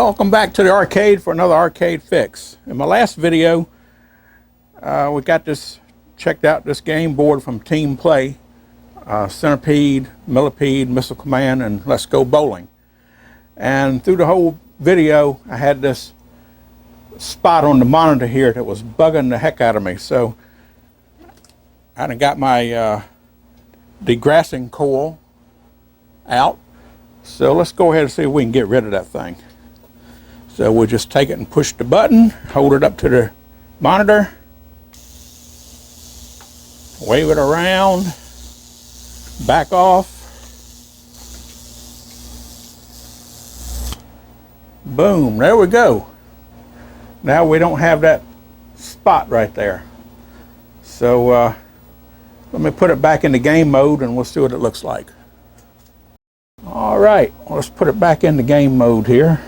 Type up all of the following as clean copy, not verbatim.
Welcome back to the arcade for another arcade fix. In my last video, we got checked out this game board from Team Play, Centipede, Millipede, Missile Command, and Let's Go Bowling. And through the whole video, I had this spot on the monitor here that was bugging the heck out of me. So I done got my degaussing coil out. So let's go ahead and see if we can get rid of that thing. So we'll just take it and push the button, hold it up to the monitor, wave it around, back off. Boom, there we go. Now we don't have that spot right there. So let me put it back into game mode and we'll see what it looks like. All right, well, let's put it back into game mode here.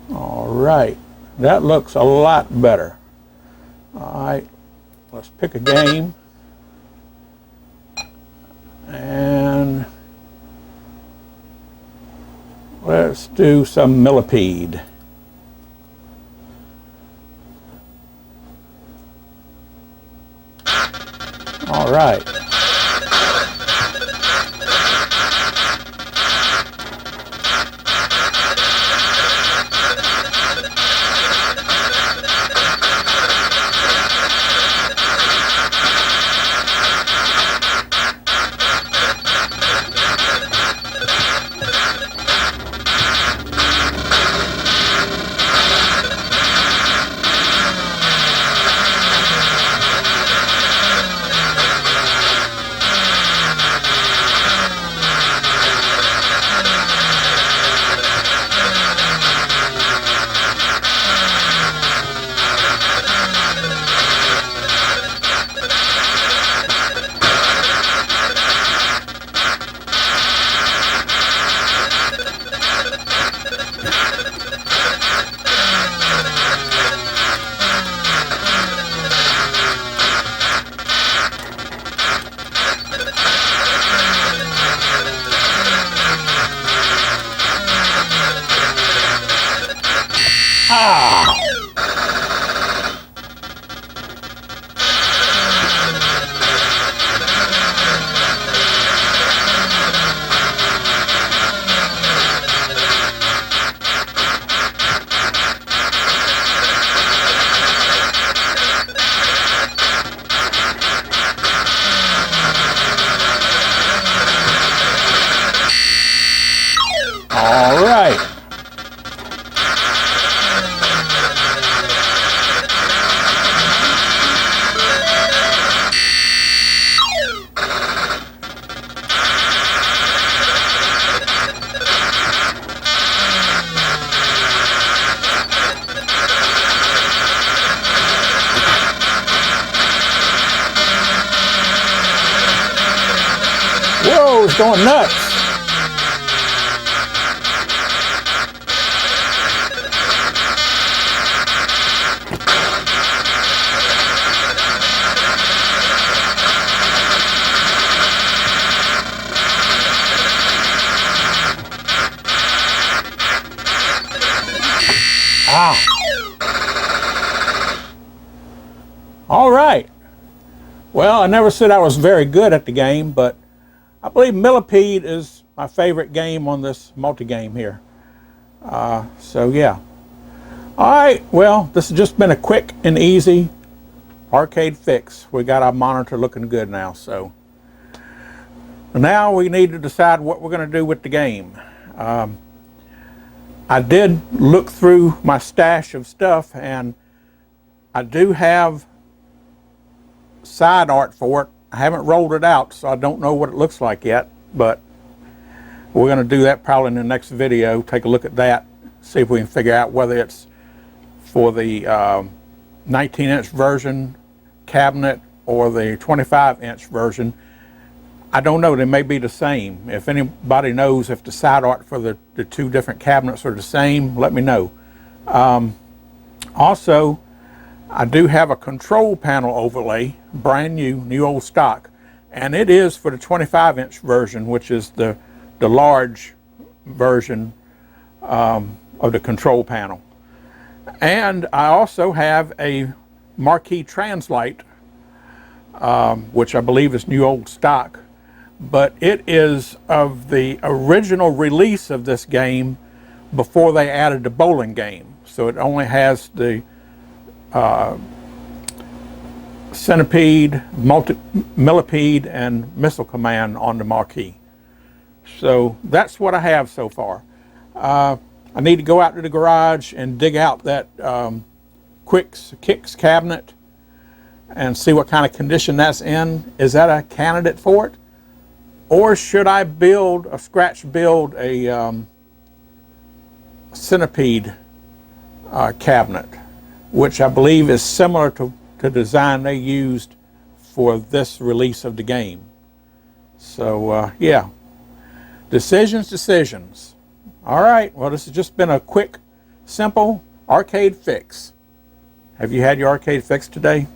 All right, that looks a lot better. All right, let's pick a game. And let's do some Millipede. All right. All right. Whoa, it's going nuts. All right. Well, I never said I was very good at the game, but I believe Millipede is my favorite game on this multi-game here. So yeah. All right. Well, this has just been a quick and easy arcade fix. We got our monitor looking good now. So now we need to decide what we're going to do with the game. I did look through my stash of stuff, and I do have side art for it. I haven't rolled it out, so I don't know what it looks like yet, but we're going to do that probably in the next video. Take a look at that, see if we can figure out whether it's for the 19-inch version cabinet or the 25-inch version. I don't know, they may be the same. If anybody knows if the side art for the two different cabinets are the same, let me know. Also, I do have a control panel overlay, brand new old stock, and it is for the 25-inch version, which is the large version of the control panel. And I also have a marquee translate, which I believe is new old stock, but it is of the original release of this game before they added the bowling game. So it only has the Centipede, Millipede, and Missile Command on the marquee. So that's what I have so far. I need to go out to the garage and dig out that Kicks cabinet and see what kind of condition that's in. Is that a candidate for it? Or should I scratch build a Centipede cabinet, which I believe is similar to the design they used for this release of the game. So yeah, decisions. All right, well, this has just been a quick, simple arcade fix. Have you had your arcade fix today?